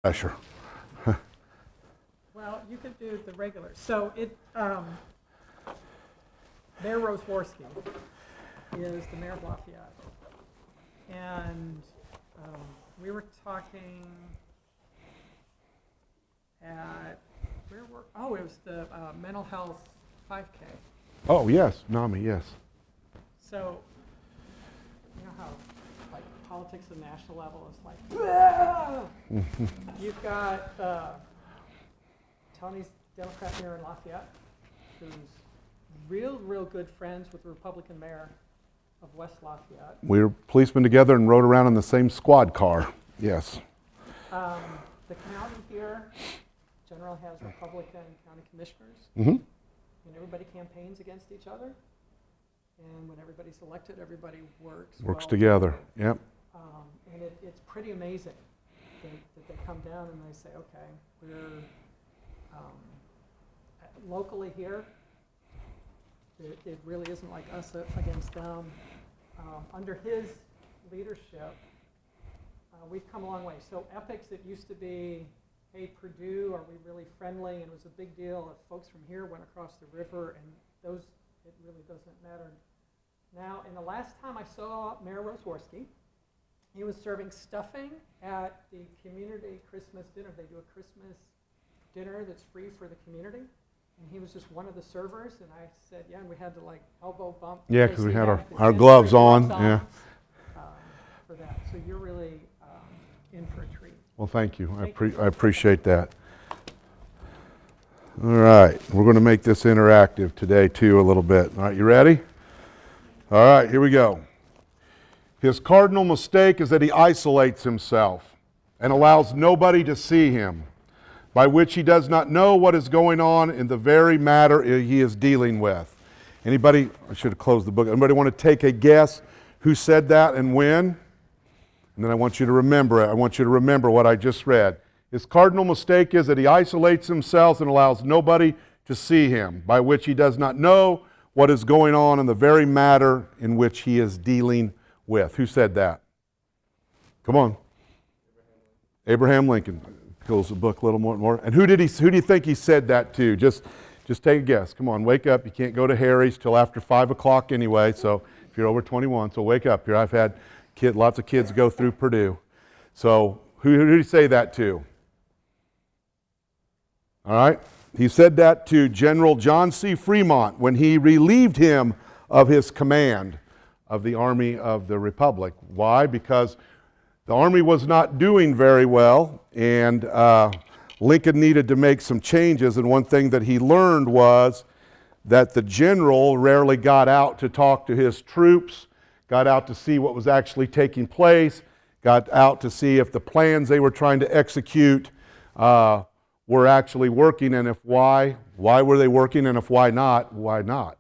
Pressure. Well, you could do the regular. So Mayor Roswarski is the mayor of Lafayette. And we were talking at, it was the mental health 5K. Oh, yes, NAMI, yes. So, you know how like politics at the national level is like, you've got Tony's Democrat mayor in Lafayette, who's real good friends with the Republican mayor of West Lafayette. We were policemen together and rode around in the same squad car, yes. The county here generally has Republican county commissioners, Mm-hmm. and everybody campaigns against each other. And when everybody's elected, everybody works well Together, yep. And it's pretty amazing that they come down and they say, okay, we're locally here. It really isn't like us against them. Under his leadership, we've come a long way. So EPICS, it used to be, hey, Purdue, are we really friendly? And it was a big deal if folks from here went across the river, and it really doesn't matter. Now, in the last time I saw Mayor Roswarski, he was serving stuffing at the community Christmas dinner. They do a Christmas dinner that's free for the community. And he was just one of the servers, and I said, yeah, and we had to like elbow bump. Yeah, because we had our gloves on, yeah. For that. So you're really in for a treat. Well, thank you. I appreciate that. All right, we're going to make this interactive today too a little bit. All right, you ready? All right, here we go. His cardinal mistake is that he isolates himself and allows nobody to see him, by which he does not know what is going on in the very matter he is dealing with. Anybody, I should have closed the book. Anybody want to take a guess who said that and when? And then I want you to remember it. I want you to remember what I just read. His cardinal mistake is that he isolates himself and allows nobody to see him, by which he does not know what is going on in the very matter in which he is dealing with. Who said that? Come on. Abraham Lincoln. Close the book a little more and more. And who do you think he said that to? Just take a guess. Come on, wake up. You can't go to Harry's till after 5 o'clock anyway, so if you're over 21, so wake up here. I've had lots of kids go through Purdue. So who did he say that to? All right. He said that to General John C. Fremont when he relieved him of his command of the Army of the Republic. Why? Because the Army was not doing very well, and Lincoln needed to make some changes, and one thing that he learned was that the general rarely got out to talk to his troops, got out to see what was actually taking place, got out to see if the plans they were trying to execute were actually working, and if why were they working, and if why not,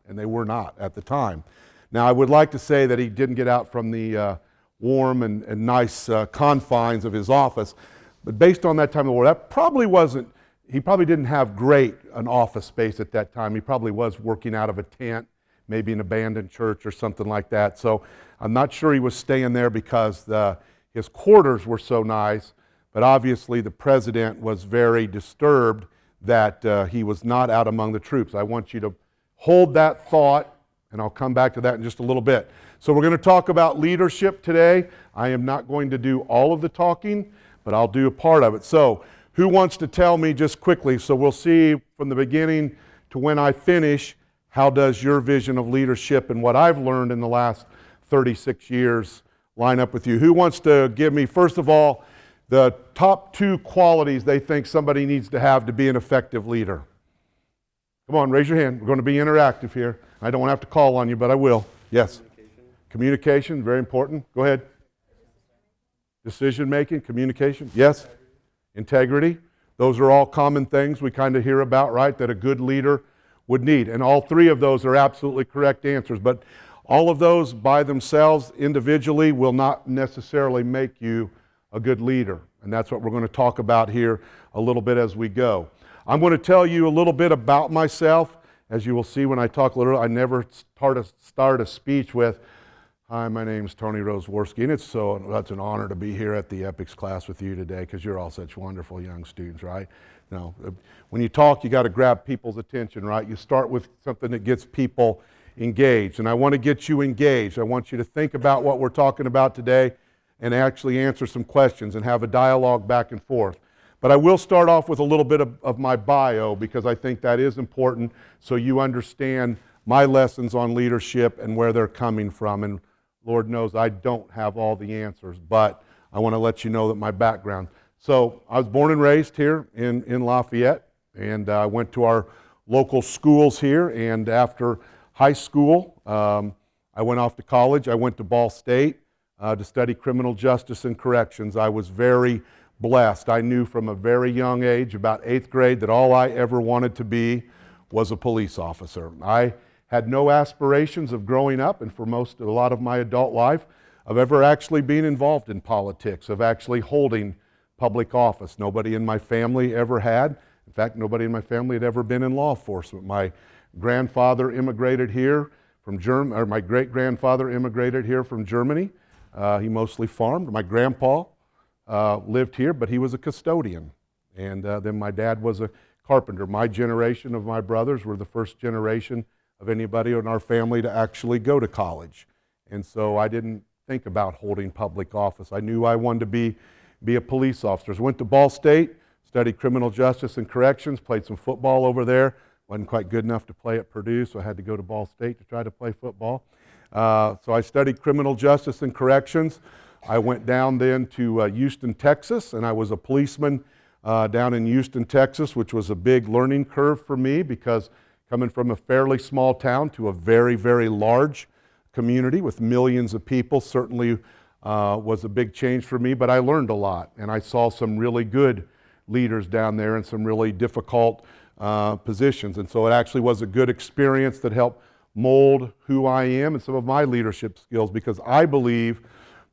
and they were not at the time. Now, I would like to say that he didn't get out from the warm and nice confines of his office, but based on that time of the war, that probably wasn't, he probably didn't have an office space at that time. He probably was working out of a tent, maybe an abandoned church or something like that. So I'm not sure he was staying there because his quarters were so nice, but obviously the president was very disturbed that he was not out among the troops. I want you to hold that thought, and I'll come back to that in just a little bit. So we're going to talk about leadership today. I am not going to do all of the talking, but I'll do a part of it. So who wants to tell me just quickly, so we'll see from the beginning to when I finish, how does your vision of leadership and what I've learned in the last 36 years line up with you? Who wants to give me, first of all, the top 2 qualities they think somebody needs to have to be an effective leader? Come on, raise your hand. We're going to be interactive here. I don't have to call on you, but I will. Yes. Communication, very important. Go ahead. Decision making, communication. Yes. Integrity. Those are all common things we kind of hear about, right? That a good leader would need. And all 3 of those are absolutely correct answers. But all of those by themselves, individually, will not necessarily make you a good leader. And that's what we're going to talk about here a little bit as we go. I'm going to tell you a little bit about myself. As you will see when I talk a little, I never start a speech with, Hi, my name's Tony Roswarski, and that's an honor to be here at the EPICS class with you today because you're all such wonderful young students, right? When you talk, you got to grab people's attention, right? You start with something that gets people engaged, and I want to get you engaged. I want you to think about what we're talking about today and actually answer some questions and have a dialogue back and forth. But I will start off with a little bit of my bio because I think that is important so you understand my lessons on leadership and where they're coming from. And Lord knows I don't have all the answers, but I want to let you know that my background. So I was born and raised here in Lafayette, and I went to our local schools here, and after high school, I went off to college. I went to Ball State to study criminal justice and corrections. I was very blessed. I knew from a very young age, about 8th grade, that all I ever wanted to be was a police officer. I had no aspirations of growing up, and for a lot of my adult life, of ever actually being involved in politics, of actually holding public office. Nobody in my family ever had. In fact, nobody in my family had ever been in law enforcement. My grandfather immigrated here from Germany, or my great-grandfather immigrated here from Germany. He mostly farmed. My grandpa lived here, but he was a custodian. And then my dad was a carpenter. My generation of my brothers were the first generation of anybody in our family to actually go to college. And so I didn't think about holding public office. I knew I wanted to be a police officer. So I went to Ball State, studied criminal justice and corrections, played some football over there. Wasn't quite good enough to play at Purdue, so I had to go to Ball State to try to play football. So I studied criminal justice and corrections. I went down then to Houston, Texas, and I was a policeman down in Houston, Texas, which was a big learning curve for me because coming from a fairly small town to a very, very large community with millions of people certainly was a big change for me, but I learned a lot, and I saw some really good leaders down there in some really difficult positions, and so it actually was a good experience that helped mold who I am and some of my leadership skills, because I believe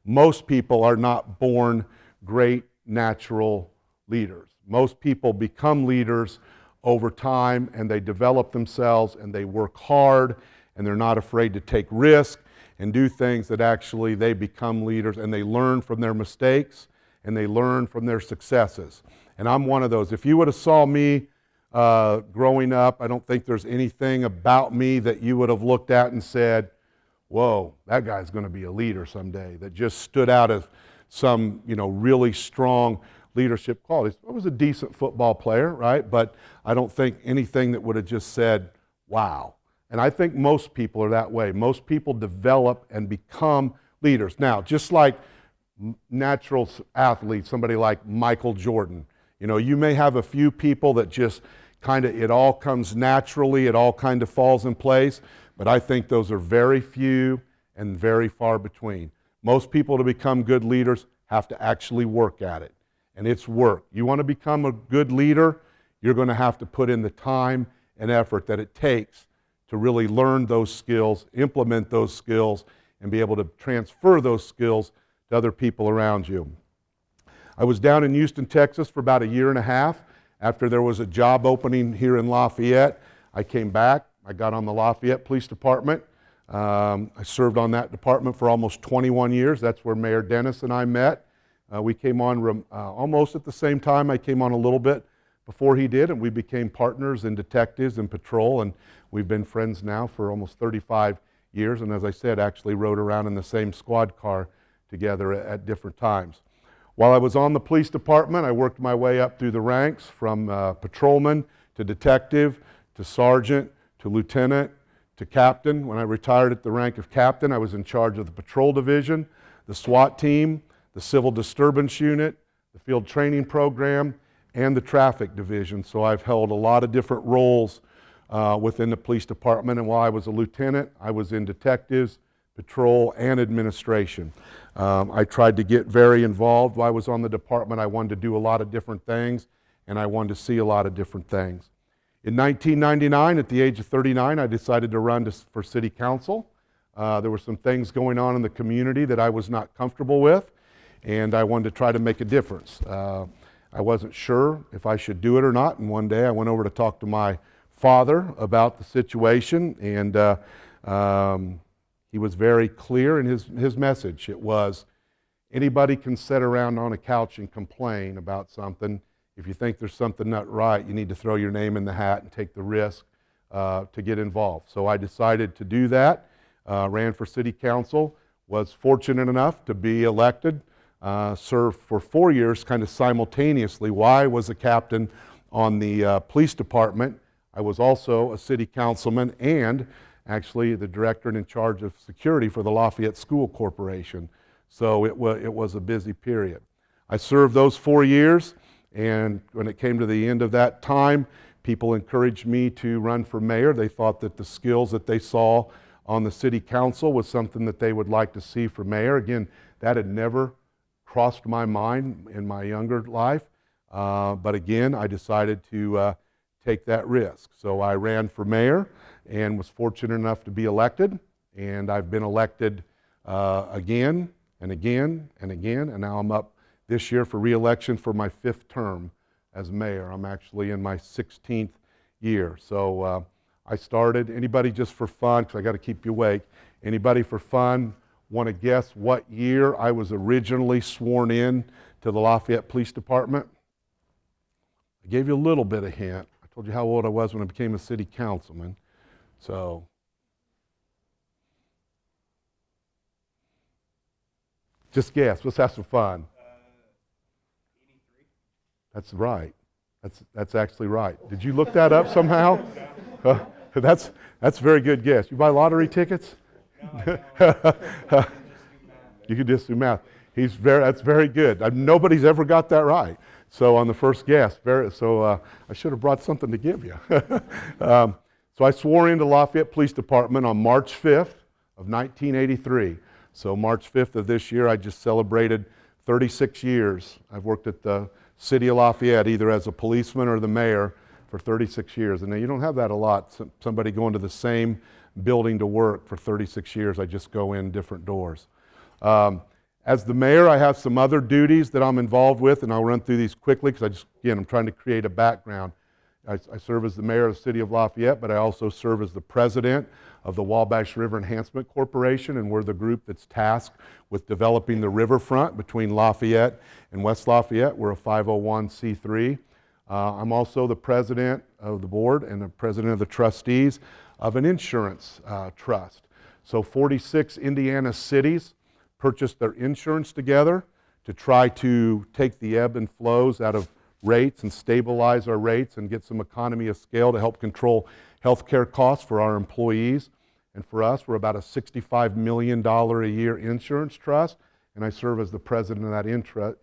most people are not born great natural leaders. Most people become leaders over time, and they develop themselves, and they work hard, and they're not afraid to take risk and do things that actually they become leaders, and they learn from their mistakes, and they learn from their successes. And I'm one of those. If you would have saw me growing up, I don't think there's anything about me that you would have looked at and said, whoa, that guy's going to be a leader someday, that just stood out as some, really strong leadership qualities. I was a decent football player, right? But I don't think anything that would have just said, wow. And I think most people are that way. Most people develop and become leaders. Now, just like natural athletes, somebody like Michael Jordan, you may have a few people that just it all comes naturally, it all kind of falls in place, but I think those are very few and very far between. Most people to become good leaders have to actually work at it. And it's work. You want to become a good leader, you're going to have to put in the time and effort that it takes to really learn those skills, implement those skills, and be able to transfer those skills to other people around you. I was down in Houston, Texas for about a year and a half. After there was a job opening here in Lafayette, I came back. I got on the Lafayette Police Department. I served on that department for almost 21 years. That's where Mayor Dennis and I met. We came on almost at the same time. I came on a little bit before he did, and we became partners and detectives in patrol, and we've been friends now for almost 35 years, and as I said, actually rode around in the same squad car together at different times. While I was on the police department, I worked my way up through the ranks from patrolman to detective to sergeant to lieutenant to captain. When I retired at the rank of captain, I was in charge of the patrol division, the SWAT team, the Civil Disturbance Unit, the Field Training Program, and the Traffic Division. So I've held a lot of different roles within the police department, and while I was a lieutenant, I was in detectives, patrol, and administration. I tried to get very involved while I was on the department. I wanted to do a lot of different things, and I wanted to see a lot of different things. In 1999, at the age of 39, I decided to run for city council. There were some things going on in the community that I was not comfortable with, and I wanted to try to make a difference. I wasn't sure if I should do it or not, and one day I went over to talk to my father about the situation, and he was very clear in his message. It was, anybody can sit around on a couch and complain about something. If you think there's something not right, you need to throw your name in the hat and take the risk to get involved. So I decided to do that, ran for city council, was fortunate enough to be elected, served for 4 years kind of simultaneously. While I was a captain on the police department, I was also a city councilman and actually the director and in charge of security for the Lafayette School Corporation. So it was a busy period. I served those 4 years, and when it came to the end of that time, people encouraged me to run for mayor. They thought that the skills that they saw on the city council was something that they would like to see for mayor. Again, that had never crossed my mind in my younger life, but again, I decided to take that risk. So I ran for mayor and was fortunate enough to be elected, and I've been elected again and again and again, and now I'm up this year for re-election for my 5th term as mayor. I'm actually in my 16th year. So I started, anybody just for fun, because I got to keep you awake, anybody for fun want to guess what year I was originally sworn in to the Lafayette Police Department? I gave you a little bit of hint. I told you how old I was when I became a city councilman. So, just guess. Let's have some fun. 83. That's right. That's actually right. Did you look that up somehow? That's a very good guess. You buy lottery tickets? No, you can just do math. That's very good. Nobody's ever got that right. So on the first guess, I should have brought something to give you. So I swore into Lafayette Police Department on March 5th of 1983. So March 5th of this year, I just celebrated 36 years. I've worked at the city of Lafayette either as a policeman or the mayor for 36 years. And now you don't have that a lot, somebody going to the same building to work for 36 years. I just go in different doors. As the mayor, I have some other duties that I'm involved with, and I'll run through these quickly because I'm trying to create a background. I serve as the mayor of the city of Lafayette, but I also serve as the president of the Wabash River Enhancement Corporation, and we're the group that's tasked with developing the riverfront between Lafayette and West Lafayette. We're a 501c3. I'm also the president of the board and the president of the trustees of an insurance trust. So 46 Indiana cities purchased their insurance together to try to take the ebb and flows out of rates and stabilize our rates and get some economy of scale to help control healthcare costs for our employees. And for us, we're about a $65 million a year insurance trust, and I serve as the president of that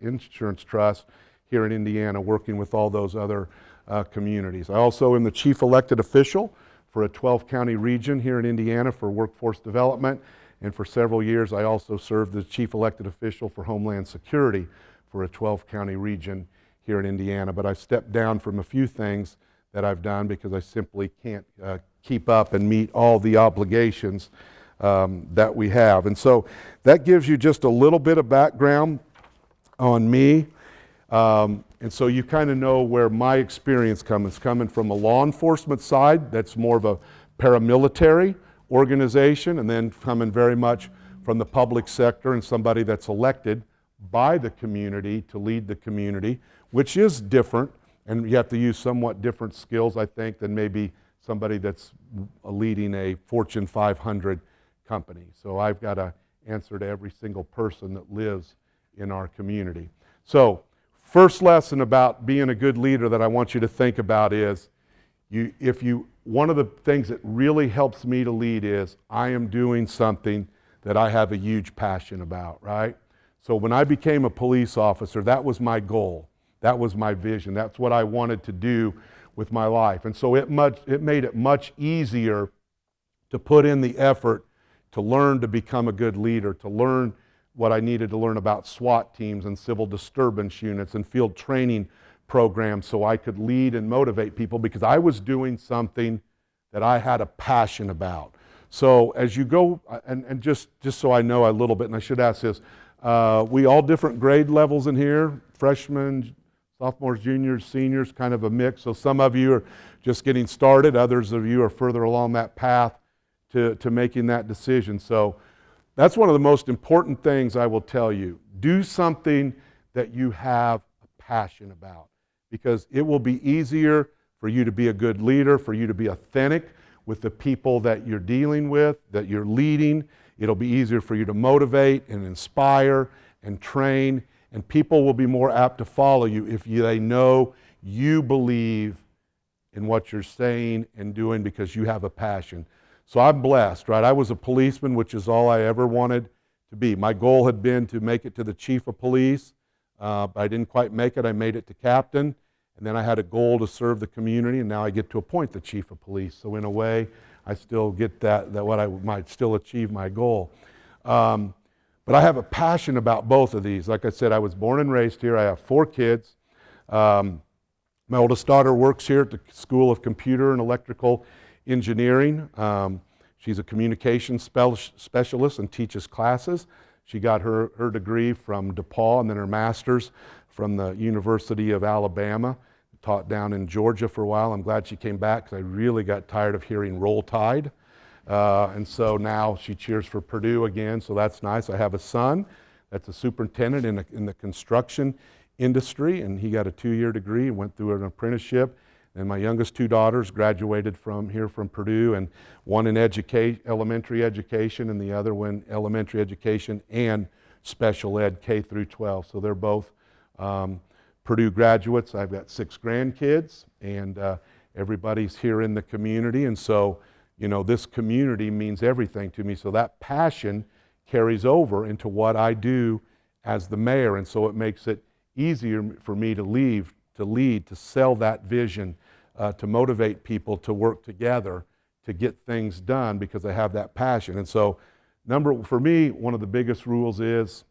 insurance trust here in Indiana, working with all those other communities. I also am the chief elected official for a 12-county region here in Indiana for workforce development, and for several years I also served as chief elected official for Homeland Security for a 12-county region here in Indiana. But I've stepped down from a few things that I've done because I simply can't keep up and meet all the obligations that we have. And so that gives you just a little bit of background on me. And so you kind of know where my experience comes. It's coming from a law enforcement side that's more of a paramilitary organization, and then coming very much from the public sector and somebody that's elected by the community to lead the community, which is different, and you have to use somewhat different skills, I think, than maybe somebody that's leading a Fortune 500 company. So I've got to answer to every single person that lives in our community. So first lesson about being a good leader that I want you to think about is, one of the things that really helps me to lead is I am doing something that I have a huge passion about, right? So when I became a police officer, that was my goal. That was my vision. That's what I wanted to do with my life. And so it made it much easier to put in the effort to learn to become a good leader, to learn what I needed to learn about SWAT teams and civil disturbance units and field training programs so I could lead and motivate people, because I was doing something that I had a passion about. So as you go, and just so I know a little bit, and I should ask this, we all different grade levels in here, freshmen, sophomores, juniors, seniors, kind of a mix. So some of you are just getting started, others of you are further along that path to making that decision. So that's one of the most important things I will tell you. Do something that you have a passion about, because it will be easier for you to be a good leader, for you to be authentic with the people that you're dealing with, that you're leading. It'll be easier for you to motivate and inspire and train, and people will be more apt to follow you if they know you believe in what you're saying and doing because you have a passion. So I'm blessed, right? I was a policeman, which is all I ever wanted to be. My goal had been to make it to the chief of police, but I didn't quite make it. I made it to captain, and then I had a goal to serve the community, and now I get to appoint the chief of police. So in a way, I still get that what I might still achieve my goal. But I have a passion about both of these. Like I said, I was born and raised here. I have 4 kids. My oldest daughter works here at the School of Computer and Electrical Engineering. She's a communications specialist and teaches classes. She got her degree from DePaul and then her master's from the University of Alabama. Taught down in Georgia for a while. I'm glad she came back because I really got tired of hearing Roll Tide. And so now she cheers for Purdue again, so that's nice. I have a son that's a superintendent in the construction industry, and he got a 2-year degree and went through an apprenticeship. And my youngest 2 daughters graduated from Purdue, and one in elementary education and the other one elementary education and special ed K through 12. So they're both Purdue graduates. I've got 6 grandkids, and everybody's here in the community. And so, you know, this community means everything to me. So that passion carries over into what I do as the mayor. And so it makes it easier for me to lead, to sell that vision, to motivate people to work together to get things done because I have that passion. And so for me, one of the biggest rules is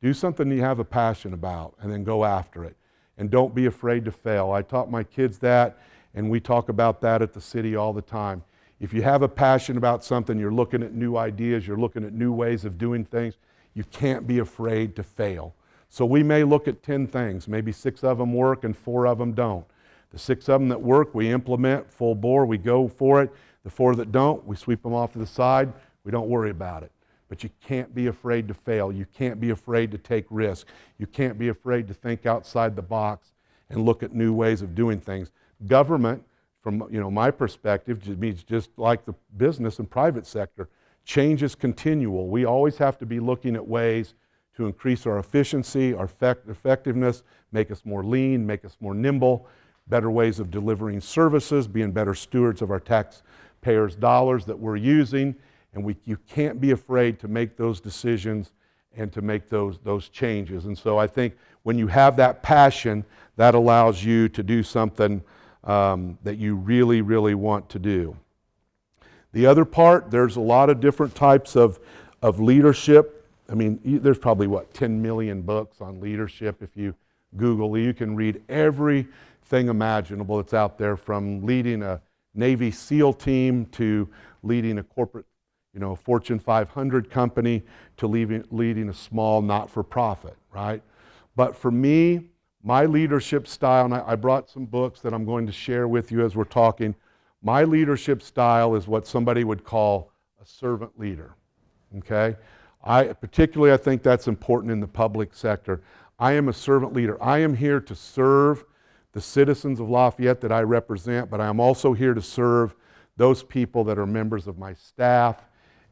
do something you have a passion about and then go after it. And don't be afraid to fail. I taught my kids that, and we talk about that at the city all the time. If you have a passion about something, you're looking at new ideas, you're looking at new ways of doing things, you can't be afraid to fail. So we may look at 10 things, maybe 6 of them work and 4 of them don't. The 6 of them that work, we implement full bore, we go for it. The 4 that don't, we sweep them off to the side, we don't worry about it. But you can't be afraid to fail. You can't be afraid to take risks. You can't be afraid to think outside the box and look at new ways of doing things. Government, from my perspective, means just like the business and private sector, change is continual. We always have to be looking at ways to increase our efficiency, our effectiveness, make us more lean, make us more nimble, better ways of delivering services, being better stewards of our taxpayers' dollars that we're using. And you can't be afraid to make those decisions and to make those changes. And so I think when you have that passion, that allows you to do something that you really, really want to do. The other part, there's a lot of different types of leadership. I mean, there's probably, 10 million books on leadership. If you Google, you can read everything imaginable that's out there, from leading a Navy SEAL team to leading a corporate, Fortune 500 company to leading a small not-for-profit, right? But for me, my leadership style, and I brought some books that I'm going to share with you as we're talking. My leadership style is what somebody would call a servant leader, okay? I think that's important in the public sector. I am a servant leader. I am here to serve the citizens of Lafayette that I represent, but I am also here to serve those people that are members of my staff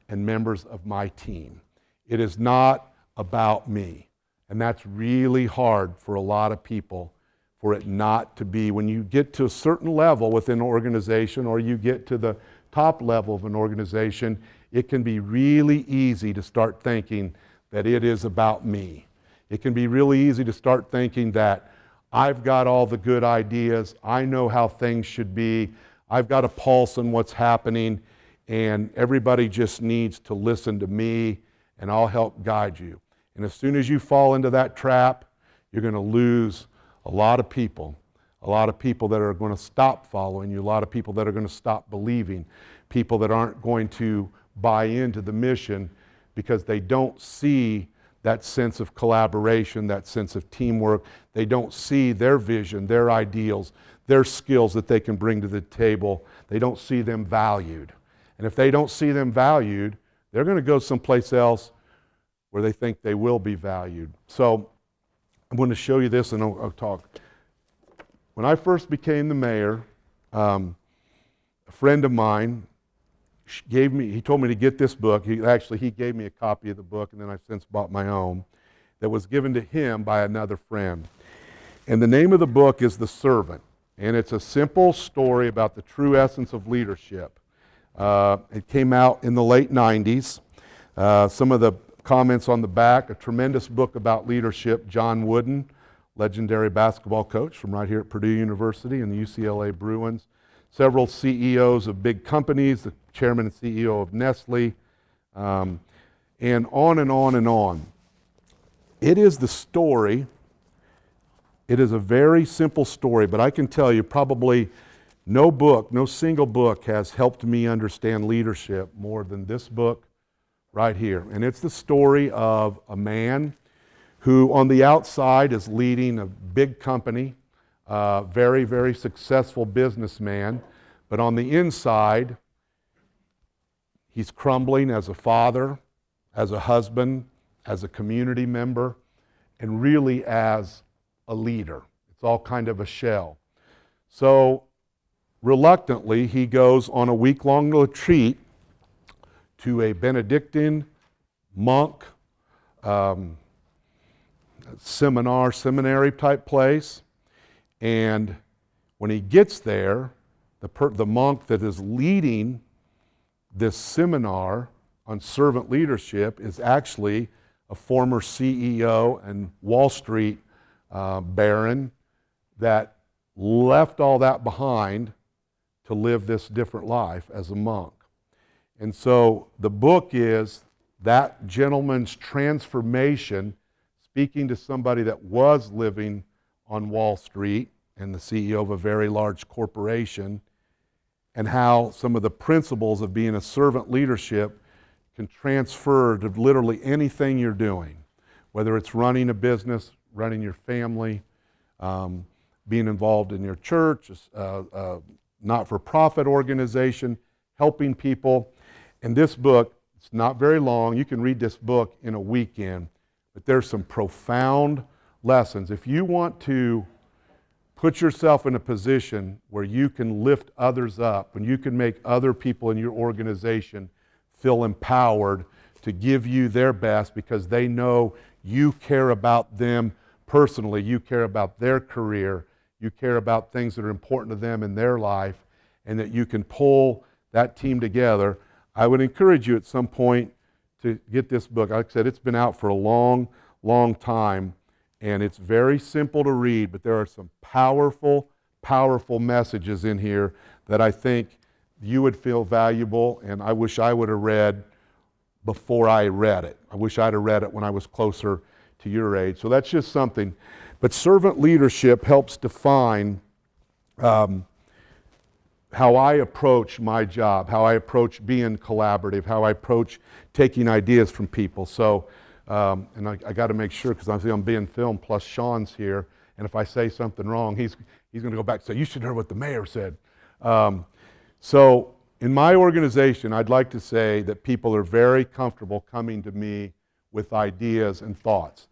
and members of my team. It is not about me. And that's really hard for a lot of people, for it not to be. When you get to a certain level within an organization, or you get to the top level of an organization, it can be really easy to start thinking that it is about me. It can be really easy to start thinking that I've got all the good ideas, I know how things should be, I've got a pulse on what's happening, and everybody just needs to listen to me, and I'll help guide you. And as soon as you fall into that trap, you're going to lose a lot of people that are going to stop following you, a lot of people that are going to stop believing, people that aren't going to buy into the mission because they don't see that sense of collaboration, that sense of teamwork. They don't see their vision, their ideals, their skills that they can bring to the table. They don't see them valued. And if they don't see them valued, they're going to go someplace else where they think they will be valued. So I'm going to show you this, and I'll talk. When I first became the mayor, a friend of mine he told me to get this book. He gave me a copy of the book, and then I've since bought my own, that was given to him by another friend. And the name of the book is The Servant, and it's a simple story about the true essence of leadership. It came out in the late 90s. Some of the comments on the back, a tremendous book about leadership. John Wooden, legendary basketball coach from right here at Purdue University and the UCLA Bruins. Several CEOs of big companies, the chairman and CEO of Nestle, and on and on and on. It is the story. It is a very simple story, but I can tell you probably no single book has helped me understand leadership more than this book right here. And it's the story of a man who on the outside is leading a big company, very, very successful businessman, but on the inside, he's crumbling as a father, as a husband, as a community member, and really as a leader. It's all kind of a shell. So reluctantly, he goes on a week-long retreat to a Benedictine monk seminary type place. And when he gets there, the monk that is leading this seminar on servant leadership is actually a former CEO and Wall Street baron that left all that behind to live this different life as a monk. And so the book is that gentleman's transformation, speaking to somebody that was living on Wall Street and the CEO of a very large corporation, and how some of the principles of being a servant leadership can transfer to literally anything you're doing, whether it's running a business, running your family, being involved in your church, not-for-profit organization, helping people. And this book, it's not very long. You can read this book in a weekend, but there's some profound lessons. If you want to put yourself in a position where you can lift others up and you can make other people in your organization feel empowered to give you their best because they know you care about them personally, you care about their career, you care about things that are important to them in their life, and that you can pull that team together, I would encourage you at some point to get this book. Like I said, it's been out for a long, long time, and it's very simple to read, but there are some powerful, powerful messages in here that I think you would feel valuable, and I wish I would have read before I read it. I wish I'd have read it when I was closer to your age. So that's just something. But servant leadership helps define how I approach my job, how I approach being collaborative, how I approach taking ideas from people. So, and I got to make sure, because I'm being filmed, plus Sean's here, and if I say something wrong, he's going to go back and say, you should hear what the mayor said. So in my organization, I'd like to say that people are very comfortable coming to me with ideas and thoughts.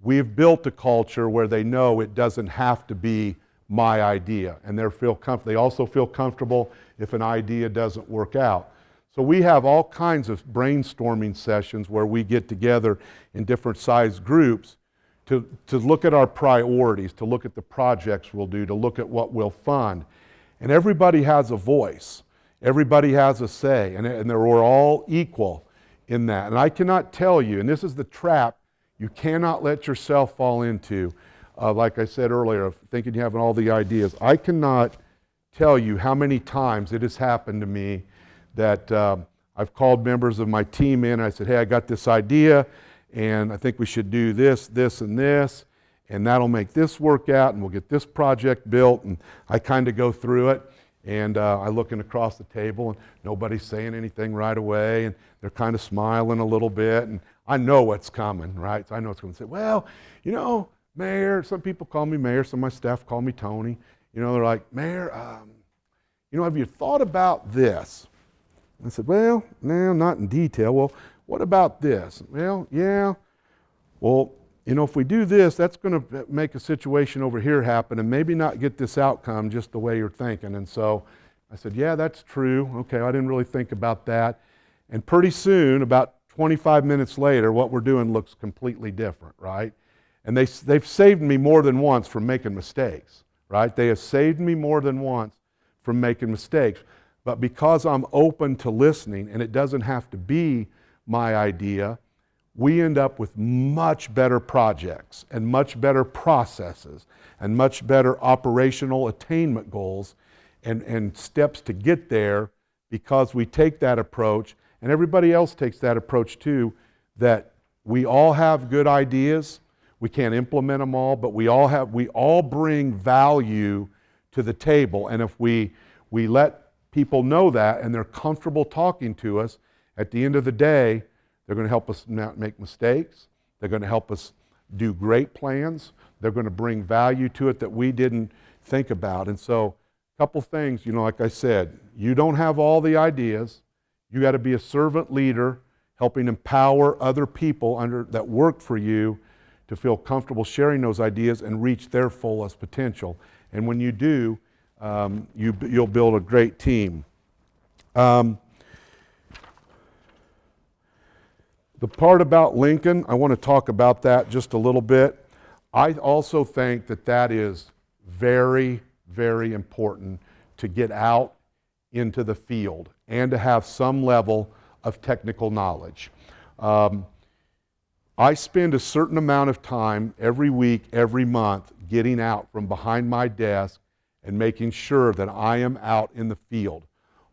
We've built a culture where they know it doesn't have to be my idea, and they also feel comfortable if an idea doesn't work out. So we have all kinds of brainstorming sessions where we get together in different size groups to look at our priorities, to look at the projects we'll do, to look at what we'll fund. And everybody has a voice. Everybody has a say, and we're all equal in that. And I cannot tell you, and this is the trap you cannot let yourself fall into, like I said earlier, of thinking you have all the ideas. I cannot tell you how many times it has happened to me that I've called members of my team in, and I said, hey, I got this idea, and I think we should do this, this, and this, and that'll make this work out, and we'll get this project built, and I kind of go through it, and I'm looking across the table, and nobody's saying anything right away, and they're kind of smiling a little bit, and I know what's coming, right? So I know it's going to say, well, you know, Mayor, some people call me Mayor, some of my staff call me Tony. You know, they're like, Mayor, you know, have you thought about this? I said, well, no, not in detail. Well, what about this? Well, yeah. Well, if we do this, that's going to make a situation over here happen and maybe not get this outcome just the way you're thinking. And so I said, yeah, that's true. Okay, I didn't really think about that. And pretty soon, about 25 minutes later, what we're doing looks completely different, right? And they've saved me more than once from making mistakes, right? They have saved me more than once from making mistakes. But because I'm open to listening, and it doesn't have to be my idea, we end up with much better projects and much better processes and much better operational attainment goals and steps to get there because we take that approach, and everybody else takes that approach too, that we all have good ideas. We can't implement them all, but we all bring value to the table. And if we let people know that and they're comfortable talking to us, at the end of the day, they're going to help us not make mistakes. They're going to help us do great plans. They're going to bring value to it that we didn't think about. And so a couple things, like I said, you don't have all the ideas. You got to be a servant leader, helping empower other people that work for you to feel comfortable sharing those ideas and reach their fullest potential. And when you do, you'll build a great team. The part about Lincoln, I want to talk about that just a little bit. I also think that is very, very important to get out into the field and to have some level of technical knowledge. I spend a certain amount of time every week, every month, getting out from behind my desk and making sure that I am out in the field,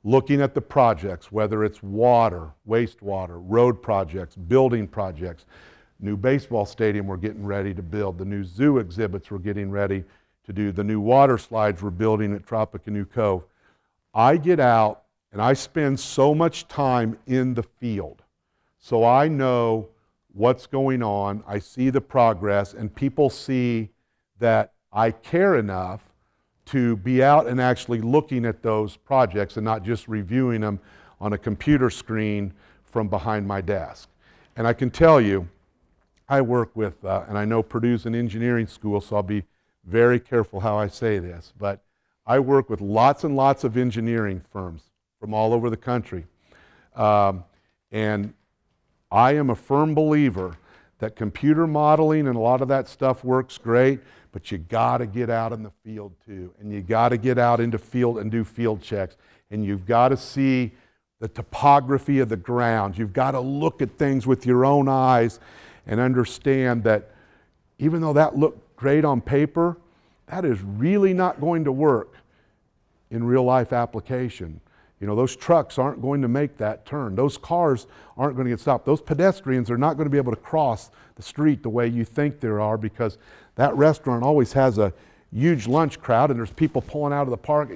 looking at the projects, whether it's water, wastewater, road projects, building projects, new baseball stadium we're getting ready to build, the new zoo exhibits we're getting ready to do, the new water slides we're building at Tropicanoe Cove. I get out and I spend so much time in the field. So I know what's going on, I see the progress, and people see that I care enough to be out and actually looking at those projects and not just reviewing them on a computer screen from behind my desk. And I can tell you, I work with, and I know Purdue's an engineering school, so I'll be very careful how I say this, but I work with lots and lots of engineering firms from all over the country. And I am a firm believer that computer modeling and a lot of that stuff works great, but you got to get out in the field too. And you got to get out into field and do field checks. And you've got to see the topography of the ground. You've got to look at things with your own eyes and understand that even though that looked great on paper, that is really not going to work in real life application. Those trucks aren't going to make that turn. Those cars aren't going to get stopped. Those pedestrians are not going to be able to cross the street the way you think there are, because that restaurant always has a huge lunch crowd and there's people pulling out of the park.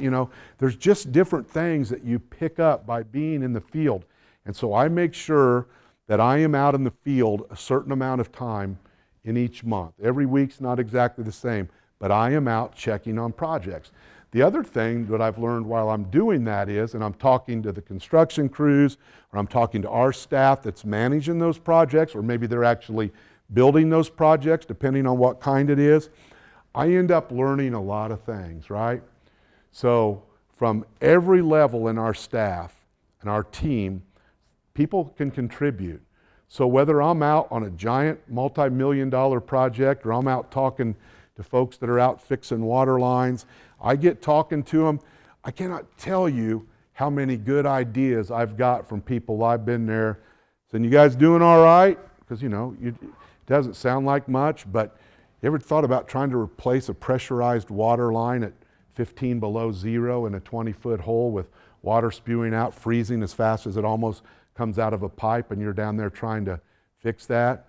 There's just different things that you pick up by being in the field. And so I make sure that I am out in the field a certain amount of time in each month. Every week's not exactly the same, but I am out checking on projects. The other thing that I've learned while I'm doing that is, and I'm talking to the construction crews, or I'm talking to our staff that's managing those projects, or maybe they're actually building those projects, depending on what kind it is, I end up learning a lot of things, right? So from every level in our staff and our team, people can contribute. So whether I'm out on a giant multi-million-dollar project or I'm out talking to folks that are out fixing water lines, I get talking to them. I cannot tell you how many good ideas I've got from people I've been there saying, you guys doing all right? Because, it doesn't sound like much, but you ever thought about trying to replace a pressurized water line at 15 below zero in a 20-foot hole with water spewing out, freezing as fast as it almost comes out of a pipe, and you're down there trying to fix that?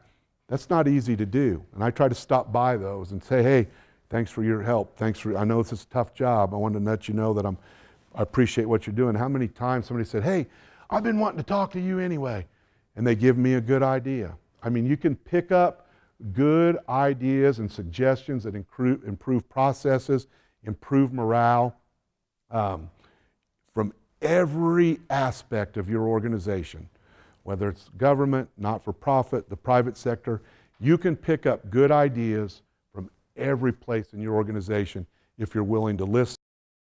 That's not easy to do. And I try to stop by those and say, hey, thanks for your help. I know this is a tough job. I wanted to let you know that I appreciate what you're doing. How many times somebody said, hey, I've been wanting to talk to you anyway, and they give me a good idea. I mean, you can pick up good ideas and suggestions that improve processes, improve morale from every aspect of your organization, whether it's government, not-for-profit, the private sector. You can pick up good ideas from every place in your organization if you're willing to listen